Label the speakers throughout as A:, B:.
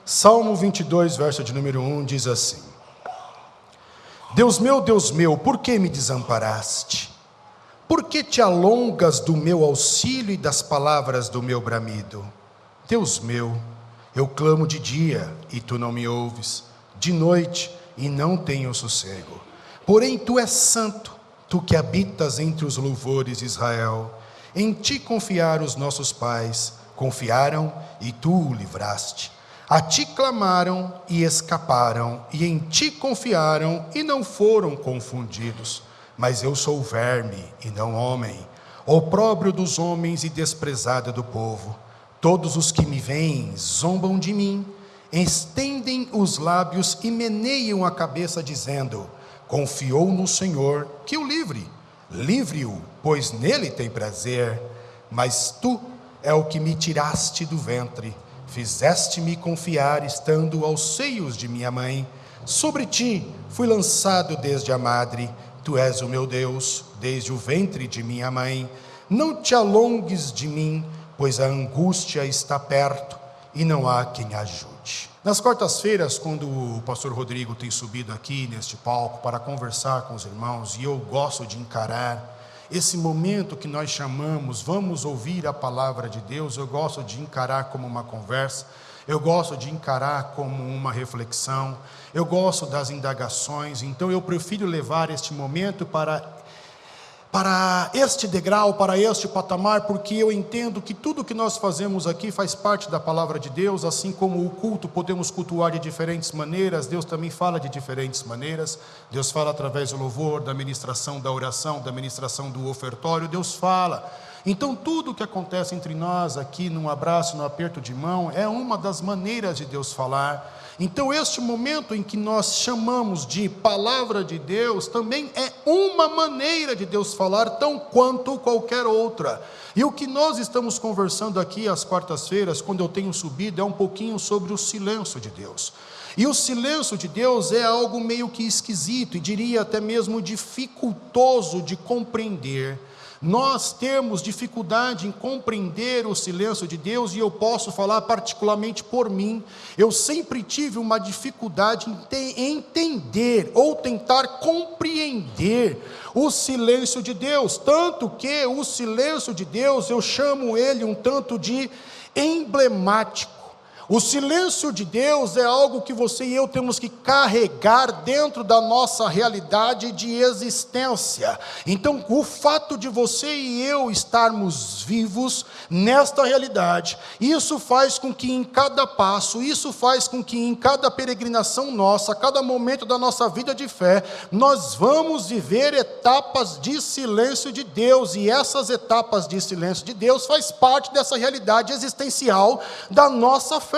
A: Salmo 22, verso de número 1, diz assim: Deus meu, por que me desamparaste? Por que te alongas do meu auxílio e das palavras do meu bramido? Deus meu, eu clamo de dia e tu não me ouves, de noite e não tenho sossego. Porém tu és santo, tu que habitas entre os louvores de Israel. Em ti confiaram os nossos pais, confiaram e tu o livraste. A ti clamaram e escaparam, e em ti confiaram e não foram confundidos. Mas eu sou verme e não homem, opróbrio dos homens e desprezado do povo. Todos os que me veem zombam de mim, estendem os lábios e meneiam a cabeça, dizendo: confiou no Senhor, que o livre. Livre-o, pois nele tem prazer. Mas tu é o que me tiraste do ventre, fizeste-me confiar estando aos seios de minha mãe. Sobre ti fui lançado desde a madre, tu és o meu Deus, desde o ventre de minha mãe. Não te alongues de mim, pois a angústia está perto e não há quem ajude. Nas quartas-feiras, quando o pastor Rodrigo tem subido aqui neste palco para conversar com os irmãos, e eu gosto de encarar esse momento que nós chamamos, vamos ouvir a palavra de Deus, eu gosto de encarar como uma conversa, eu gosto de encarar como uma reflexão, eu gosto das indagações, então eu prefiro levar este momento para este degrau, para este patamar, porque eu entendo que tudo que nós fazemos aqui faz parte da palavra de Deus, assim como o culto podemos cultuar de diferentes maneiras, Deus também fala de diferentes maneiras, Deus fala através do louvor, da ministração, da oração, da ministração do ofertório, Deus fala. Então tudo que acontece entre nós aqui, num abraço, num aperto de mão, é uma das maneiras de Deus falar. Então este momento em que nós chamamos de palavra de Deus, também é uma maneira de Deus falar, tão quanto qualquer outra. E o que nós estamos conversando aqui às quartas-feiras, quando eu tenho subido, é um pouquinho sobre o silêncio de Deus. E o silêncio de Deus é algo meio que esquisito, e diria até mesmo dificultoso de compreender. Nós temos dificuldade em compreender o silêncio de Deus, e eu posso falar particularmente por mim. Eu sempre tive uma dificuldade em entender ou tentar compreender o silêncio de Deus, tanto que o silêncio de Deus eu chamo ele um tanto de emblemático. O silêncio de Deus é algo que você e eu temos que carregar dentro da nossa realidade de existência. Então, o fato de você e eu estarmos vivos nesta realidade, isso faz com que em cada passo, isso faz com que em cada peregrinação nossa, cada momento da nossa vida de fé, nós vamos viver etapas de silêncio de Deus, e essas etapas de silêncio de Deus faz parte dessa realidade existencial da nossa fé.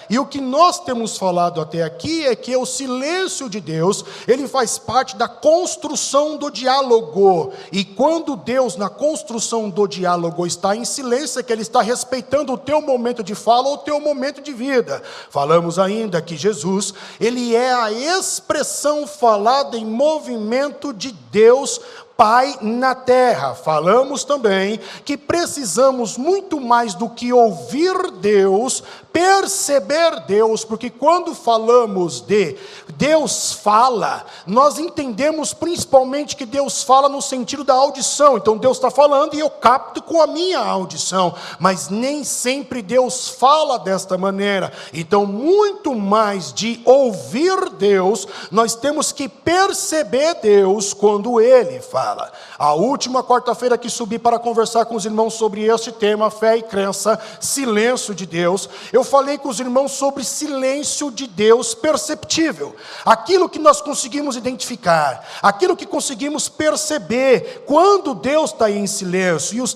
A: E o que nós temos falado até aqui é que o silêncio de Deus, ele faz parte da construção do diálogo, e quando Deus na construção do diálogo está em silêncio, é que ele está respeitando o teu momento de fala ou o teu momento de vida. Falamos ainda que Jesus, ele é a expressão falada em movimento de Deus Pai na terra. Falamos também que precisamos muito mais do que ouvir Deus, perceber Deus, porque quando falamos de Deus fala, nós entendemos principalmente que Deus fala no sentido da audição. Então Deus está falando e eu capto com a minha audição, mas nem sempre Deus fala desta maneira. Então muito mais de ouvir Deus, nós temos que perceber Deus quando Ele fala. A última quarta-feira que subi para conversar com os irmãos sobre este tema, fé e crença, silêncio de Deus, eu falei com os irmãos sobre silêncio de Deus perceptível, aquilo que nós conseguimos identificar, aquilo que conseguimos perceber quando Deus está em silêncio. E os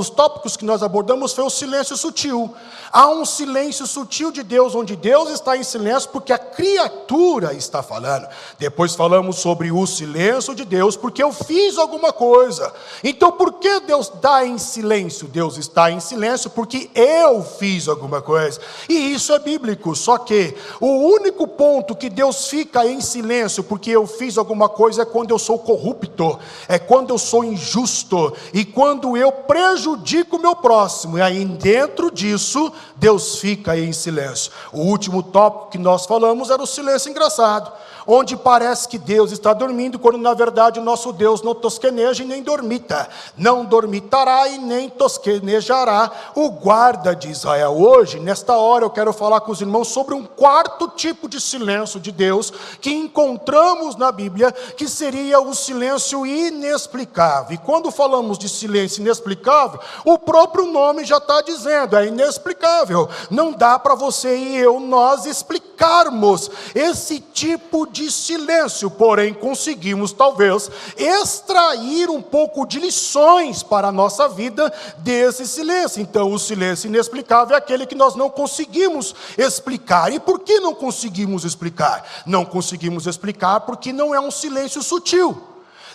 A: tópicos que nós abordamos foi o silêncio sutil. Há um silêncio sutil de Deus, onde Deus está em silêncio porque a criatura está falando. Depois falamos sobre o silêncio de Deus porque eu fiz alguma coisa. Então por que Deus está em silêncio? Deus está em silêncio porque eu fiz alguma coisa. coisas. E isso é bíblico, só que o único ponto que Deus fica em silêncio porque eu fiz alguma coisa é quando eu sou corrupto, é quando eu sou injusto, e quando eu prejudico o meu próximo, e aí dentro disso, Deus fica em silêncio. O último tópico que nós falamos era o silêncio engraçado, onde parece que Deus está dormindo, quando na verdade o nosso Deus não tosqueneja e nem dormita, não dormitará e nem tosquenejará o guarda de Israel. Hoje, nesta hora, eu quero falar com os irmãos sobre um quarto tipo de silêncio de Deus, que encontramos na Bíblia, que seria o silêncio inexplicável. E quando falamos de silêncio inexplicável, o próprio nome já está dizendo, é inexplicável, não dá para você e eu, nós explicarmos esse tipo de silêncio, porém conseguimos talvez extrair um pouco de lições para a nossa vida desse silêncio. Então o silêncio inexplicável é aquele que nós não conseguimos explicar. E por que não conseguimos explicar? Não conseguimos explicar porque não é um silêncio sutil.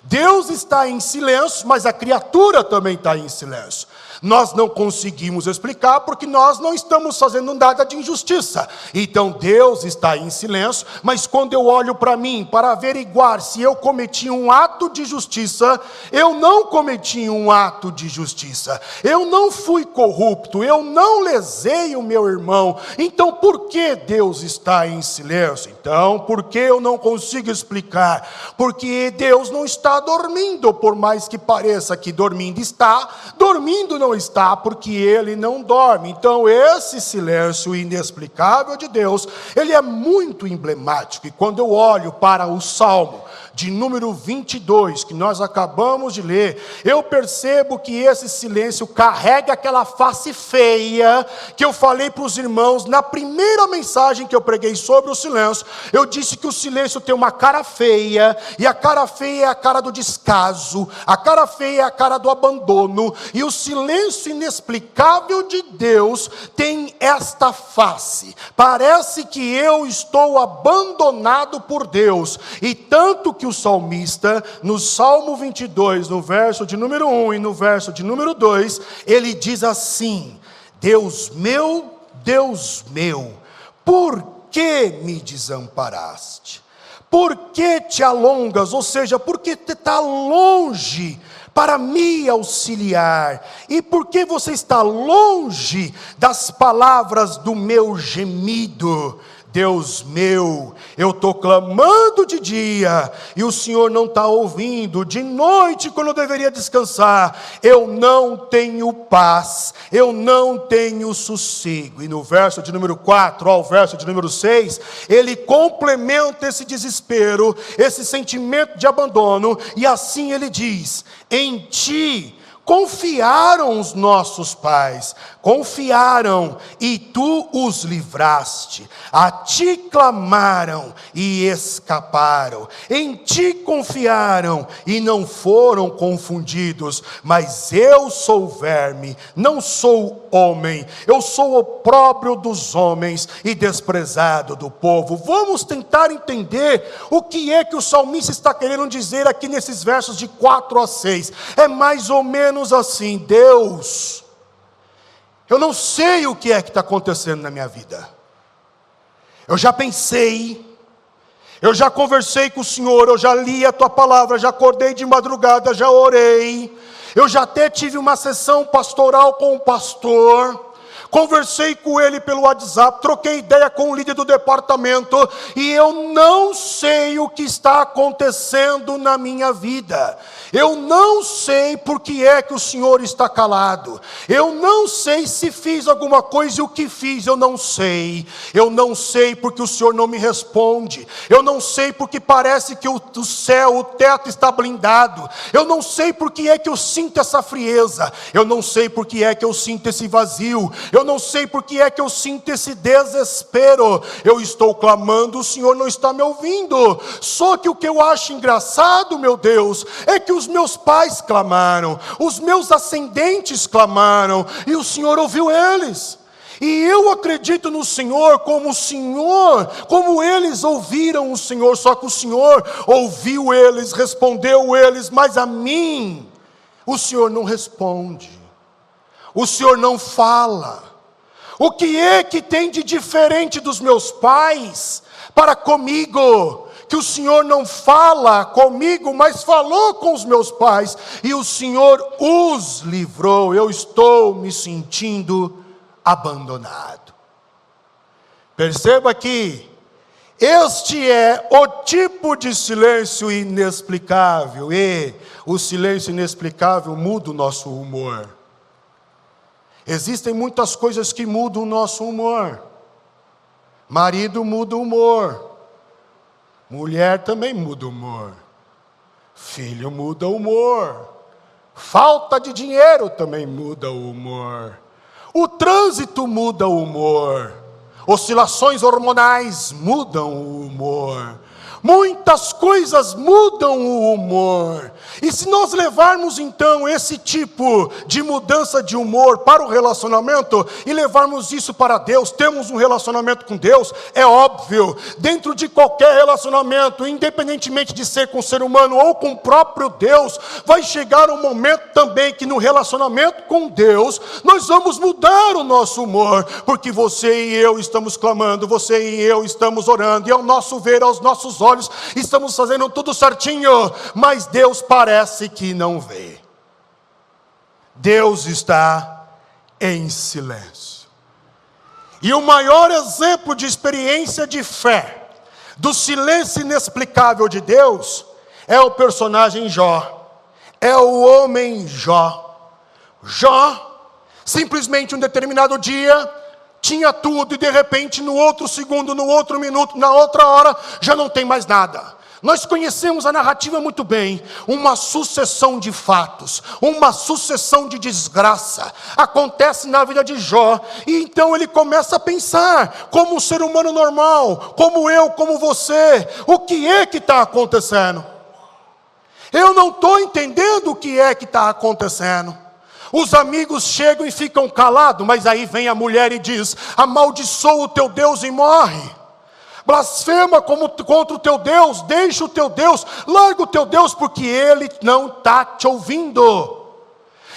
A: Deus está em silêncio, mas a criatura também está em silêncio. Nós não conseguimos explicar porque nós não estamos fazendo nada de injustiça. Então Deus está em silêncio, mas quando eu olho para mim para averiguar se eu cometi um ato de justiça, eu não cometi um ato de justiça. Eu não fui corrupto, eu não lesei o meu irmão. Então por que Deus está em silêncio? Então, por que eu não consigo explicar? Porque Deus não está dormindo, por mais que pareça que dormindo está, dormindo não está, porque Ele não dorme. Então esse silêncio inexplicável de Deus, ele é muito emblemático. E quando eu olho para o Salmo de número 22, que nós acabamos de ler, eu percebo que esse silêncio carrega aquela face feia, que eu falei para os irmãos, na primeira mensagem que eu preguei sobre o silêncio, eu disse que o silêncio tem uma cara feia, e a cara feia é a cara do descaso, a cara feia é a cara do abandono, e o silêncio inexplicável de Deus tem esta face, parece que eu estou abandonado por Deus, e tanto que o salmista, no Salmo 22, no verso de número 1 e no verso de número 2, ele diz assim: Deus meu, por que me desamparaste? Por que te alongas? Ou seja, por que te está longe para me auxiliar? E por que você está longe das palavras do meu gemido? Deus meu, eu estou clamando de dia, e o Senhor não está ouvindo, de noite quando eu deveria descansar, eu não tenho paz, eu não tenho sossego. E no verso de número 4 ao verso de número 6, ele complementa esse desespero, esse sentimento de abandono, e assim ele diz: em ti confiaram os nossos pais, confiaram e tu os livraste, a ti clamaram e escaparam, em ti confiaram e não foram confundidos, mas eu sou verme, não sou homem, eu sou opróbrio dos homens e desprezado do povo. Vamos tentar entender o que é que o salmista está querendo dizer aqui nesses versos de 4 a 6, é mais ou menos assim: Deus, eu não sei o que é que está acontecendo na minha vida, eu já pensei, eu já conversei com o Senhor, eu já li a tua palavra, já acordei de madrugada, já orei, eu já até tive uma sessão pastoral com o pastor, conversei com ele pelo WhatsApp, troquei ideia com o líder do departamento, e eu não sei o que está acontecendo na minha vida. Eu não sei por que é que o Senhor está calado. Eu não sei se fiz alguma coisa e o que fiz eu não sei. Eu não sei porque o Senhor não me responde. Eu não sei porque parece que o céu, o teto está blindado. Eu não sei porque é que eu sinto essa frieza. Eu não sei porque é que eu sinto esse vazio. Eu não sei porque é que eu sinto esse desespero. Eu estou clamando, o Senhor não está me ouvindo. Só que o que eu acho engraçado, meu Deus, é que os meus pais clamaram, os meus ascendentes clamaram, e o Senhor ouviu eles. E eu acredito no Senhor, como eles ouviram o Senhor, só que o Senhor ouviu eles, respondeu eles, mas a mim, o Senhor não responde, o Senhor não fala, O que é que tem de diferente dos meus pais para comigo? Que o Senhor não fala comigo, mas falou com os meus pais, e o Senhor os livrou. Eu estou me sentindo abandonado. Perceba que este é o tipo de silêncio inexplicável, e o silêncio inexplicável muda o nosso humor. Existem muitas coisas que mudam o nosso humor. Marido muda o humor. Mulher também muda o humor. Filho muda o humor. Falta de dinheiro também muda o humor. O trânsito muda o humor. Oscilações hormonais mudam o humor. Muitas coisas mudam o humor. E se nós levarmos então esse tipo de mudança de humor para o relacionamento e levarmos isso para Deus, temos um relacionamento com Deus, é óbvio, dentro de qualquer relacionamento, independentemente de ser com o ser humano ou com o próprio Deus, vai chegar um momento também que no relacionamento com Deus, nós vamos mudar o nosso humor, porque você e eu estamos clamando, você e eu estamos orando, e ao nosso ver, aos nossos olhos, estamos fazendo tudo certinho, mas Deus parece que não vê. Deus está em silêncio. E o maior exemplo de experiência de fé, do silêncio inexplicável de Deus, é o personagem Jó. É o homem Jó. Jó, simplesmente um determinado dia, tinha tudo, e de repente no outro segundo, no outro minuto, na outra hora, já não tem mais nada. Nós conhecemos a narrativa muito bem, uma sucessão de fatos, uma sucessão de desgraça, acontece na vida de Jó, e então ele começa a pensar, como um ser humano normal, como eu, como você, o que é que está acontecendo? Eu não estou entendendo o que é que está acontecendo. Os amigos chegam e ficam calados, mas aí vem a mulher e diz: amaldiçoa o teu Deus e morre. Blasfema contra o teu Deus, deixa o teu Deus, larga o teu Deus, porque Ele não está te ouvindo.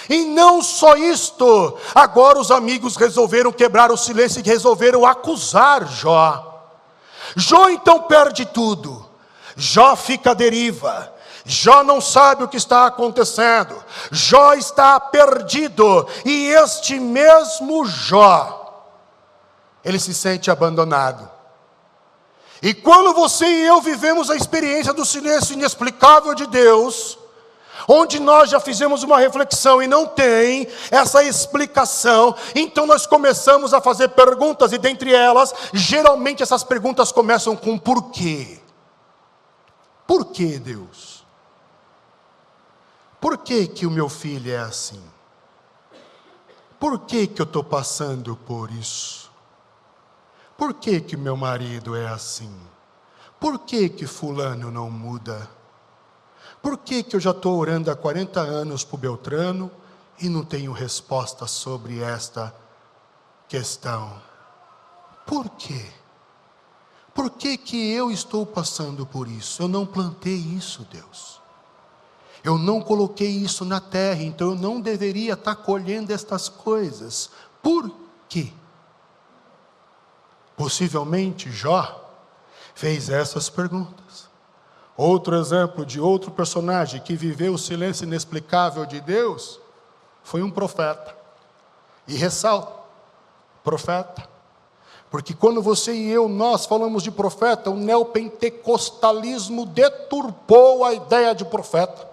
A: E não só isto, agora os amigos resolveram quebrar o silêncio e resolveram acusar Jó. Jó então perde tudo, Jó fica à deriva. Jó não sabe o que está acontecendo, Jó está perdido, e este mesmo Jó, ele se sente abandonado. E quando você e eu vivemos a experiência do silêncio inexplicável de Deus, onde nós já fizemos uma reflexão e não tem essa explicação, então nós começamos a fazer perguntas, e dentre elas, geralmente essas perguntas começam com por quê? Por que Deus? Por que que o meu filho é assim? Por que que eu estou passando por isso? Por que que meu marido é assim? Por que que fulano não muda? Por que que eu já estou orando há 40 anos para o Beltrano e não tenho resposta sobre esta questão? Por quê? Por que que eu estou passando por isso? Eu não plantei isso, Deus. Eu não coloquei isso na terra, então eu não deveria estar colhendo estas coisas. Por quê? Possivelmente Jó fez essas perguntas. Outro exemplo de outro personagem que viveu o silêncio inexplicável de Deus foi um profeta. E ressalto, profeta. Porque quando você e eu, nós falamos de profeta, o neopentecostalismo deturpou a ideia de profeta,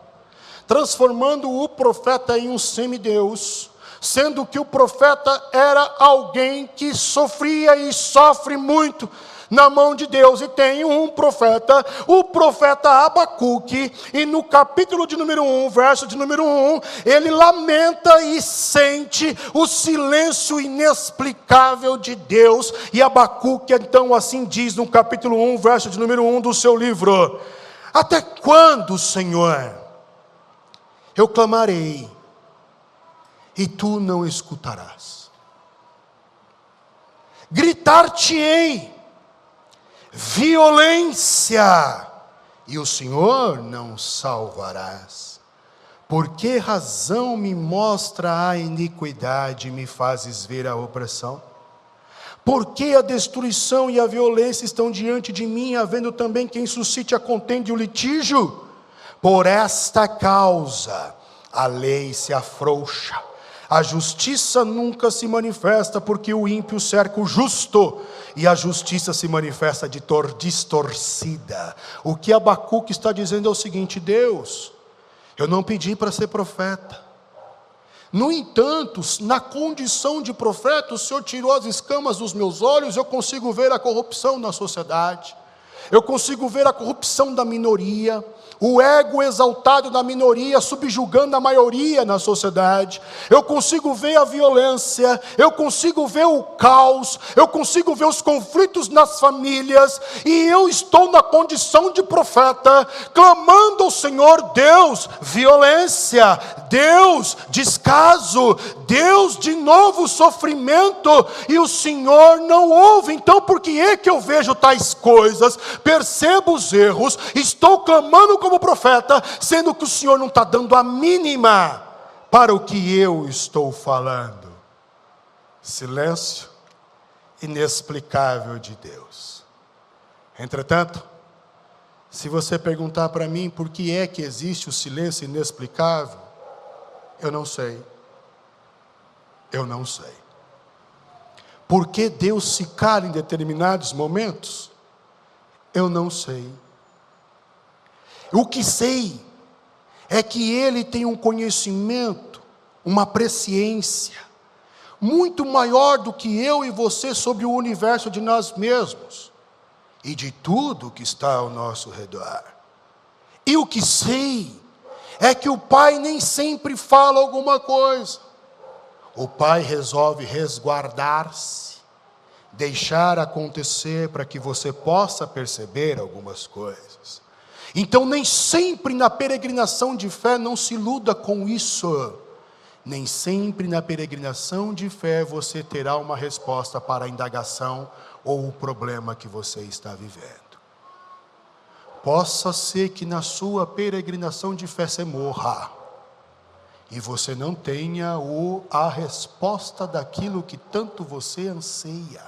A: transformando o profeta em um semideus, sendo que o profeta era alguém que sofria e sofre muito na mão de Deus. E tem um profeta, o profeta Abacuque, e no capítulo de número 1, verso de número 1, ele lamenta e sente o silêncio inexplicável de Deus. E Abacuque então assim diz no capítulo 1, verso de número 1 do seu livro: até quando, Senhor, eu clamarei e tu não escutarás? Gritar-te-ei violência, e o Senhor não salvarás. Por que razão me mostra a iniquidade e me fazes ver a opressão? Porque a destruição e a violência estão diante de mim, havendo também quem suscite a contenda e o litígio? Por esta causa a lei se afrouxa, a justiça nunca se manifesta, porque o ímpio cerca o justo, e a justiça se manifesta distorcida. O que Abacuque está dizendo é o seguinte: Deus, eu não pedi para ser profeta. No entanto, na condição de profeta, o Senhor tirou as escamas dos meus olhos, eu consigo ver a corrupção na sociedade, eu consigo ver a corrupção da minoria, o ego exaltado da minoria subjugando a maioria na sociedade, eu consigo ver a violência, eu consigo ver o caos, eu consigo ver os conflitos nas famílias, e eu estou na condição de profeta, clamando ao Senhor: Deus, violência, Deus, descaso, Deus, de novo sofrimento, e o Senhor não ouve. Então por que é que eu vejo tais coisas, percebo os erros, estou clamando como profeta, sendo que o Senhor não está dando a mínima para o que eu estou falando? Silêncio inexplicável de Deus. Entretanto, se você perguntar para mim por que é que existe o silêncio inexplicável, eu não sei. Eu não sei. Por que Deus se cala em determinados momentos? Eu não sei. O que sei é que Ele tem um conhecimento, uma presciência, muito maior do que eu e você sobre o universo de nós mesmos, e de tudo que está ao nosso redor. E o que sei é que o Pai nem sempre fala alguma coisa. O Pai resolve resguardar-se, deixar acontecer para que você possa perceber algumas coisas. Então nem sempre na peregrinação de fé, não se iluda com isso, nem sempre na peregrinação de fé você terá uma resposta para a indagação ou o problema que você está vivendo. Possa ser que na sua peregrinação de fé você morra, e você não tenha a resposta daquilo que tanto você anseia,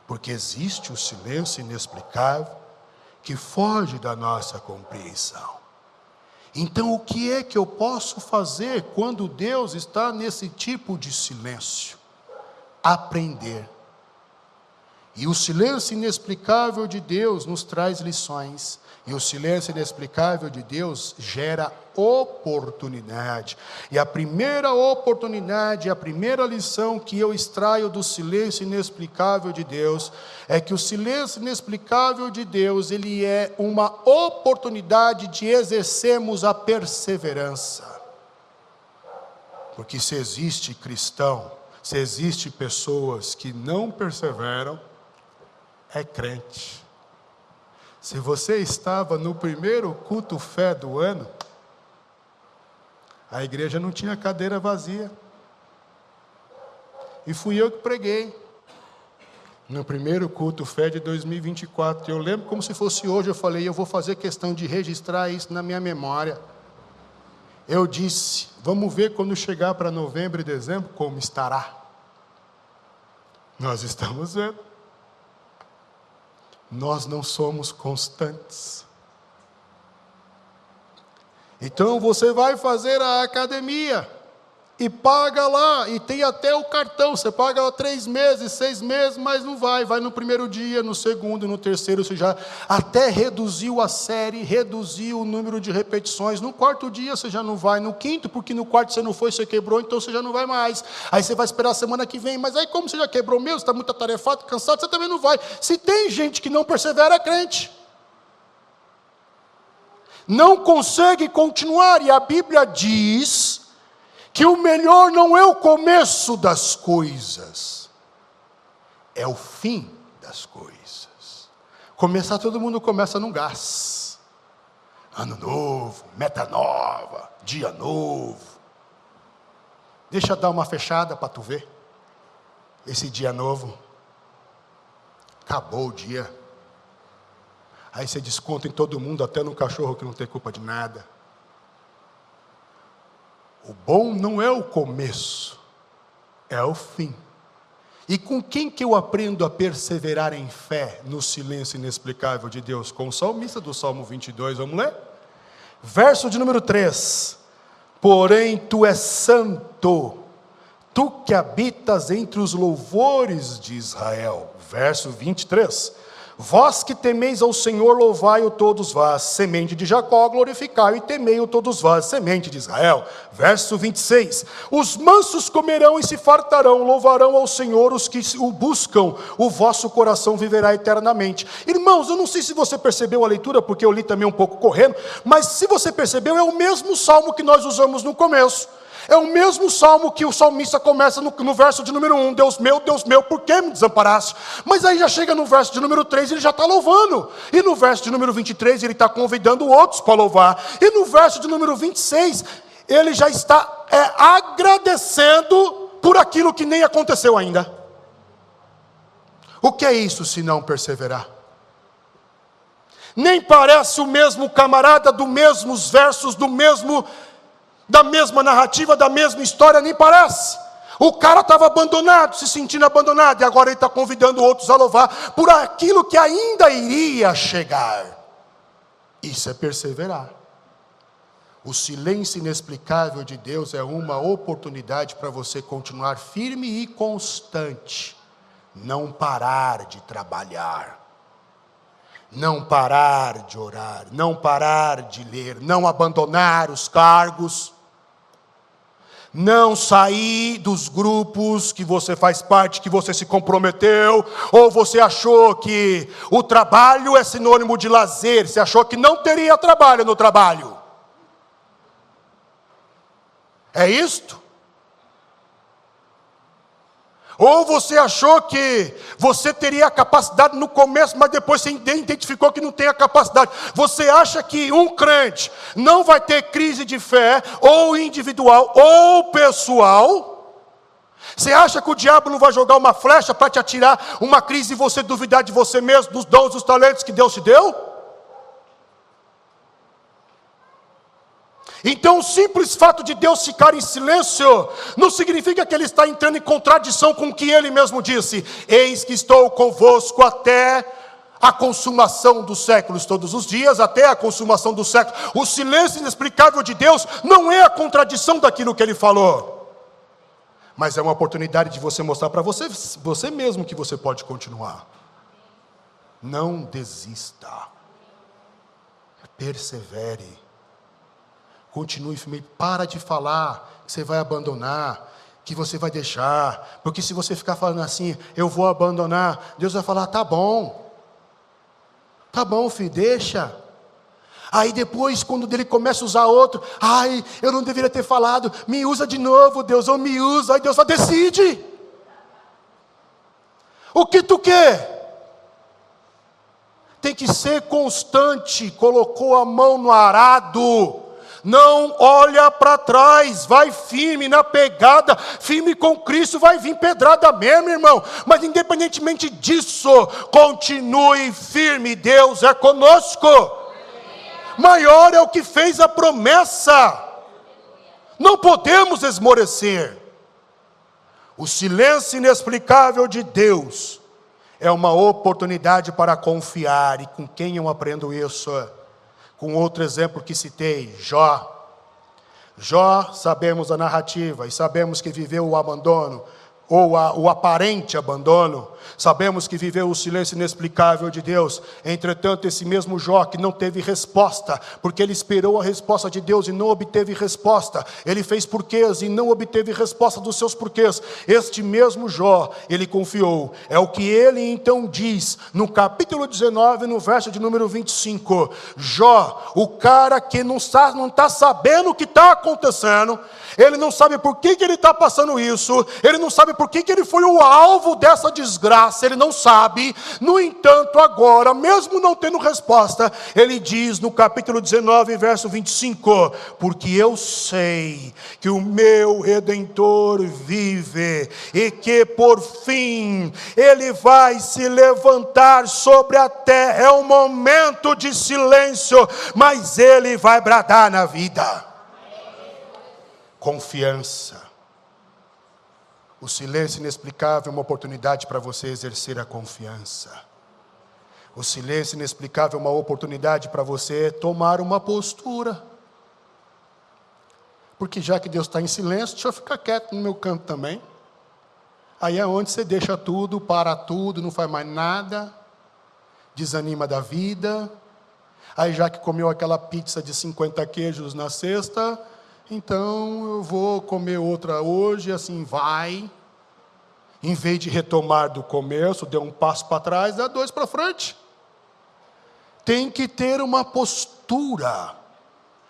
A: porque existe o silêncio inexplicável, que foge da nossa compreensão. Então o que é que eu posso fazer quando Deus está nesse tipo de silêncio? Aprender. E o silêncio inexplicável de Deus nos traz lições. E o silêncio inexplicável de Deus gera oportunidade. E a primeira oportunidade, a primeira lição que eu extraio do silêncio inexplicável de Deus, é que o silêncio inexplicável de Deus, ele é uma oportunidade de exercermos a perseverança. Porque se existe cristão, se existe pessoas que não perseveram, é crente. Se você estava no primeiro culto fé do ano, a igreja não tinha cadeira vazia. E fui eu que preguei no primeiro culto fé de 2024. Eu lembro como se fosse hoje, eu falei: eu vou fazer questão de registrar isso na minha memória. Eu disse: vamos ver quando chegar para novembro e dezembro como estará. Nós estamos vendo. Nós não somos constantes. Então você vai fazer a academia e paga lá, e tem até o cartão, você paga 3 meses, 6 meses, mas não vai no primeiro dia, no segundo, no terceiro, você já até reduziu a série, reduziu o número de repetições, no quarto dia você já não vai, no quinto, porque no quarto você não foi, você quebrou, então você já não vai mais, aí você vai esperar a semana que vem, mas aí como você já quebrou mesmo, você está muito atarefado, cansado, você também não vai. Se tem gente que não persevera, é crente. Não consegue continuar, e a Bíblia diz que o melhor não é o começo das coisas, é o fim das coisas. Começar, todo mundo começa num gás. Ano novo, meta nova, dia novo. Deixa eu dar uma fechada para tu ver. Esse dia novo, acabou o dia. Aí você desconta em todo mundo, até no cachorro que não tem culpa de nada. O bom não é o começo, é o fim. E com quem que eu aprendo a perseverar em fé no silêncio inexplicável de Deus? Com o salmista do Salmo 22, vamos ler? Verso de número 3. Porém tu és santo, tu que habitas entre os louvores de Israel. Verso 23. Vós que temeis ao Senhor, louvai-o todos vós, semente de Jacó, glorificai-o e temei-o todos vós, semente de Israel. Verso 26, os mansos comerão e se fartarão, louvarão ao Senhor os que o buscam, o vosso coração viverá eternamente. Irmãos, eu não sei se você percebeu a leitura, porque eu li também um pouco correndo, mas se você percebeu, é o mesmo salmo que nós usamos no começo. É o mesmo salmo que o salmista começa no verso de número 1, Deus meu, por que me desamparaste? Mas aí já chega no verso de número 3, ele já está louvando. E no verso de número 23, ele está convidando outros para louvar. E no verso de número 26, ele já está agradecendo por aquilo que nem aconteceu ainda. O que é isso se não perseverar? Nem parece o mesmo camarada, dos mesmos versos, da mesma narrativa, da mesma história, nem parece. O cara estava abandonado, se sentindo abandonado, e agora ele está convidando outros a louvar por aquilo que ainda iria chegar. Isso é perseverar. O silêncio inexplicável de Deus é uma oportunidade para você continuar firme e constante, não parar de trabalhar, não parar de orar, não parar de ler, não abandonar os cargos, não sair dos grupos que você faz parte, que você se comprometeu, ou você achou que o trabalho é sinônimo de lazer, você achou que não teria trabalho no trabalho. É isto? Ou você achou que você teria a capacidade no começo, mas depois você identificou que não tem a capacidade. Você acha que um crente não vai ter crise de fé, ou individual, ou pessoal? Você acha que o diabo não vai jogar uma flecha para te atirar uma crise e você duvidar de você mesmo, dos dons, dos talentos que Deus te deu? Então o simples fato de Deus ficar em silêncio não significa que Ele está entrando em contradição com o que Ele mesmo disse. Eis que estou convosco até a consumação dos séculos, todos os dias, até a consumação dos séculos. O silêncio inexplicável de Deus não é a contradição daquilo que Ele falou, mas é uma oportunidade de você mostrar para você mesmo que você pode continuar. Não desista, persevere. Continue firme, para de falar que você vai abandonar, que você vai deixar, porque se você ficar falando assim, eu vou abandonar, Deus vai falar, tá bom filho, deixa. Aí depois, quando ele começa a usar outro, eu não deveria ter falado, me usa de novo Deus, ou me usa, aí Deus fala, decide, o que tu quer? Tem que ser constante, colocou a mão no arado, não olha para trás, vai firme na pegada, firme com Cristo, vai vir pedrada mesmo, irmão, mas independentemente disso, continue firme, Deus é conosco, maior é o que fez a promessa, não podemos esmorecer. O silêncio inexplicável de Deus é uma oportunidade para confiar, e com quem eu aprendo isso? Com outro exemplo que citei, Jó. Jó, sabemos a narrativa e sabemos que viveu o abandono, ou o aparente abandono. Sabemos que viveu o silêncio inexplicável de Deus. Entretanto, esse mesmo Jó que não teve resposta, porque ele esperou a resposta de Deus e não obteve resposta. Ele fez porquês e não obteve resposta dos seus porquês. Este mesmo Jó, ele confiou. É o que ele então diz no capítulo 19, no verso de número 25. Jó, o cara que não está sabendo o que está acontecendo, ele não sabe por que ele está passando isso, ele não sabe por que ele foi o alvo dessa desgraça, ele não sabe. No entanto, agora, mesmo não tendo resposta, ele diz no capítulo 19, verso 25, porque eu sei que o meu Redentor vive, e que por fim, ele vai se levantar sobre a terra. É um momento de silêncio, mas ele vai bradar na vida. Confiança. O silêncio inexplicável é uma oportunidade para você exercer a confiança. O silêncio inexplicável é uma oportunidade para você tomar uma postura. Porque já que Deus está em silêncio, deixa eu ficar quieto no meu canto também. Aí é onde você deixa tudo, para tudo, não faz mais nada, desanima da vida. Aí já que comeu aquela pizza de 50 queijos na sexta, então eu vou comer outra hoje, assim vai. Em vez de retomar do começo, deu um passo para trás, dá 2 para frente. Tem que ter uma postura.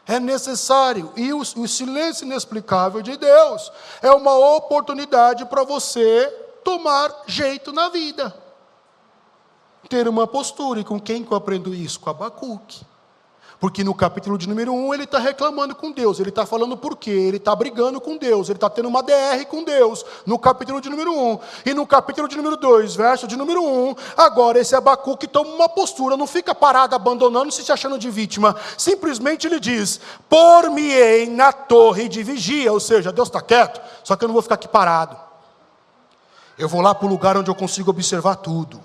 A: É necessário. E o silêncio inexplicável de Deus é uma oportunidade para você tomar jeito na vida. Ter uma postura. E com quem que eu aprendo isso? Com Abacuque. Porque no capítulo de número 1 ele está reclamando com Deus, ele está falando por quê, ele está brigando com Deus, ele está tendo uma DR com Deus, no capítulo de número 1. E no capítulo de número 2, verso de número 1, agora esse Abacuque toma uma postura, não fica parado, abandonando, se achando de vítima. Simplesmente ele diz, por-me-ei na torre de vigia, ou seja, Deus está quieto, só que eu não vou ficar aqui parado. Eu vou lá para o lugar onde eu consigo observar tudo.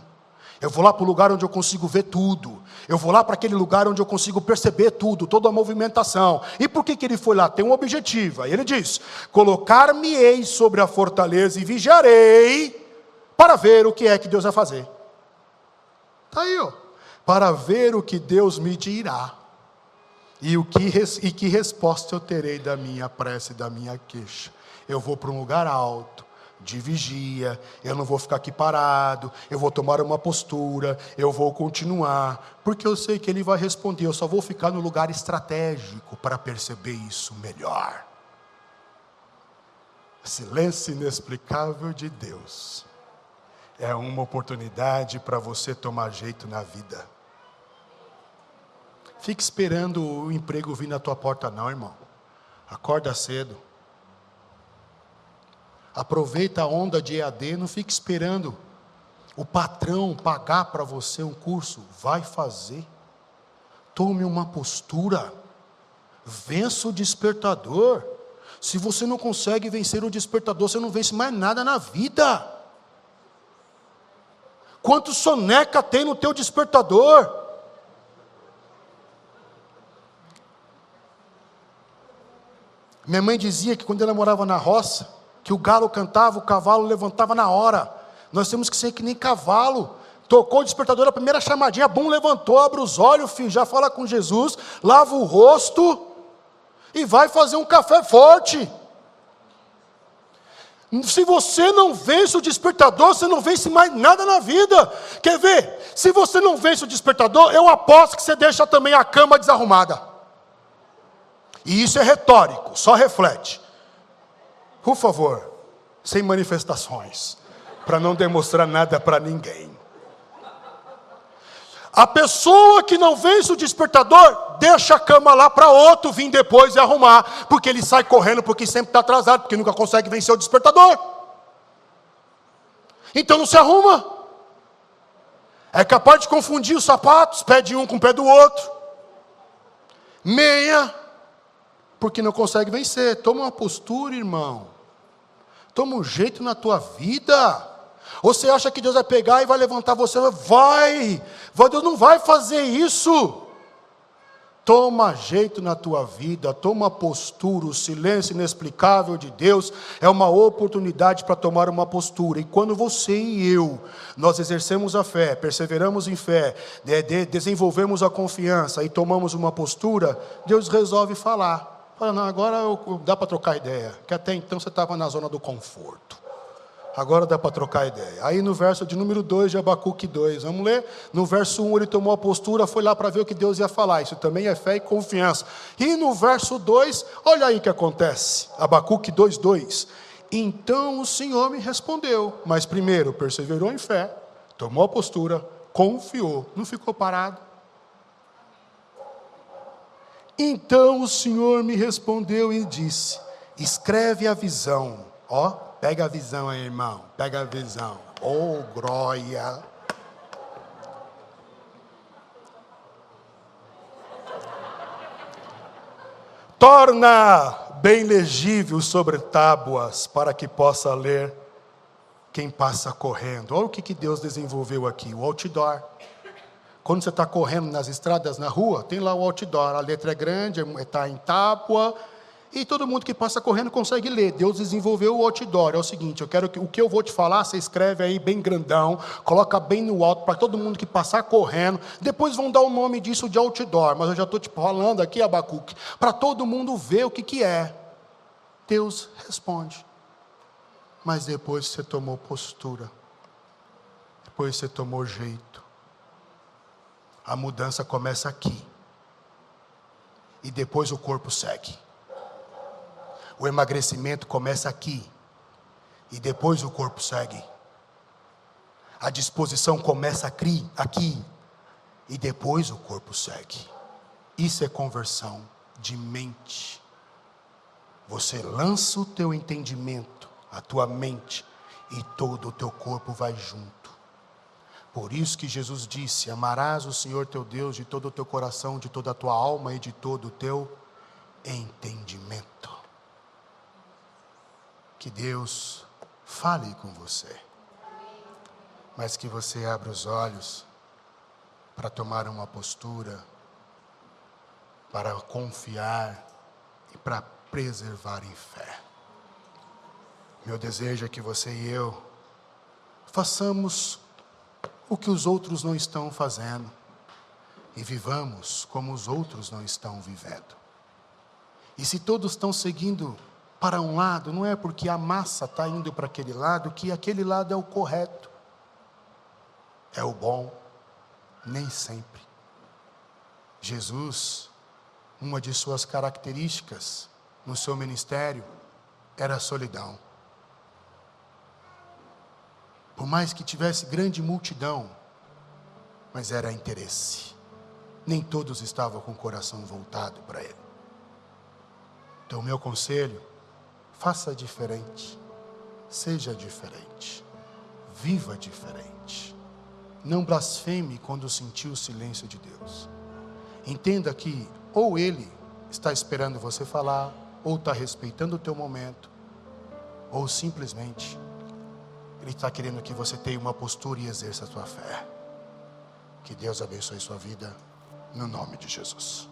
A: Eu vou lá para o lugar onde eu consigo ver tudo. Eu vou lá para aquele lugar onde eu consigo perceber tudo, toda a movimentação. E por que ele foi lá? Tem um objetivo. Aí ele diz, colocar-me-ei sobre a fortaleza e vigiarei para ver o que é que Deus vai fazer. Está aí, ó. Para ver o que Deus me dirá. E que resposta eu terei da minha prece, da minha queixa. Eu vou para um lugar alto, de vigia, eu não vou ficar aqui parado, eu vou tomar uma postura, eu vou continuar, porque eu sei que Ele vai responder, eu só vou ficar no lugar estratégico para perceber isso melhor. Silêncio inexplicável de Deus é uma oportunidade para você tomar jeito na vida. Fique esperando o emprego vir na tua porta não, irmão. Acorda cedo. Aproveita a onda de EAD, não fique esperando o patrão pagar para você um curso. Vai fazer. Tome uma postura. Vença o despertador. Se você não consegue vencer o despertador, você não vence mais nada na vida. Quanto soneca tem no teu despertador? Minha mãe dizia que quando ela morava na roça, que o galo cantava, o cavalo levantava na hora. Nós temos que ser que nem cavalo. Tocou o despertador, a primeira chamadinha, bum, levantou, abre os olhos, filho, já fala com Jesus, lava o rosto e vai fazer um café forte. Se você não vence o despertador, você não vence mais nada na vida. Quer ver? Se você não vence o despertador, eu aposto que você deixa também a cama desarrumada. E isso é retórico, só reflete. Por favor, sem manifestações, para não demonstrar nada para ninguém. A pessoa que não vence o despertador, deixa a cama lá para outro vir depois e arrumar, porque ele sai correndo, porque sempre está atrasado, porque nunca consegue vencer o despertador. Então não se arruma. É capaz de confundir os sapatos, pé de um com o pé do outro. Meia, porque não consegue vencer. Toma uma postura, irmão. Toma um jeito na tua vida. Ou você acha que Deus vai pegar e vai levantar você? Vai. Deus não vai fazer isso. Toma jeito na tua vida. Toma postura. O silêncio inexplicável de Deus é uma oportunidade para tomar uma postura. E quando você e eu, nós exercemos a fé, perseveramos em fé, desenvolvemos a confiança e tomamos uma postura, Deus resolve falar. Fala, não, agora dá para trocar ideia, que até então você estava na zona do conforto. Agora dá para trocar ideia. Aí no verso de número 2 de Abacuque 2, vamos ler? No verso 1 ele tomou a postura, foi lá para ver o que Deus ia falar. Isso também é fé e confiança. E no verso 2, olha aí o que acontece. Abacuque 2:2. Então o Senhor me respondeu. Mas primeiro perseverou em fé, tomou a postura, confiou, não ficou parado. Então o Senhor me respondeu e disse, escreve a visão. Ó, pega a visão aí, irmão, pega a visão. Oh, glória. Torna bem legível sobre tábuas, para que possa ler quem passa correndo. Olha o que Deus desenvolveu aqui, o outdoor. Quando você está correndo nas estradas, na rua, tem lá o outdoor, a letra é grande, está em tábua, e todo mundo que passa correndo consegue ler. Deus desenvolveu o outdoor. É o seguinte, o que eu vou te falar, você escreve aí bem grandão, coloca bem no alto, para todo mundo que passar correndo. Depois vão dar o nome disso de outdoor, mas eu já estou te falando aqui, Abacuque, para todo mundo ver o que é. Deus responde. Mas depois você tomou postura, depois você tomou jeito. A mudança começa aqui, e depois o corpo segue. O emagrecimento começa aqui, e depois o corpo segue. A disposição começa aqui, e depois o corpo segue. Isso é conversão de mente. Você lança o teu entendimento, a tua mente, e todo o teu corpo vai junto. Por isso que Jesus disse: amarás o Senhor teu Deus de todo o teu coração, de toda a tua alma e de todo o teu entendimento. Que Deus fale com você, mas que você abra os olhos para tomar uma postura, para confiar e para preservar em fé. Meu desejo é que você e eu façamos o que os outros não estão fazendo e vivamos como os outros não estão vivendo. E se todos estão seguindo para um lado, não é porque a massa está indo para aquele lado que aquele lado é o correto, é o bom, nem sempre. Jesus, uma de suas características no seu ministério era a solidão. Por mais que tivesse grande multidão, mas era interesse. Nem todos estavam com o coração voltado para Ele. Então, o meu conselho: faça diferente, seja diferente, viva diferente. Não blasfeme quando sentir o silêncio de Deus. Entenda que ou Ele está esperando você falar, ou está respeitando o teu momento, ou simplesmente Ele está querendo que você tenha uma postura e exerça a sua fé. Que Deus abençoe sua vida, no nome de Jesus.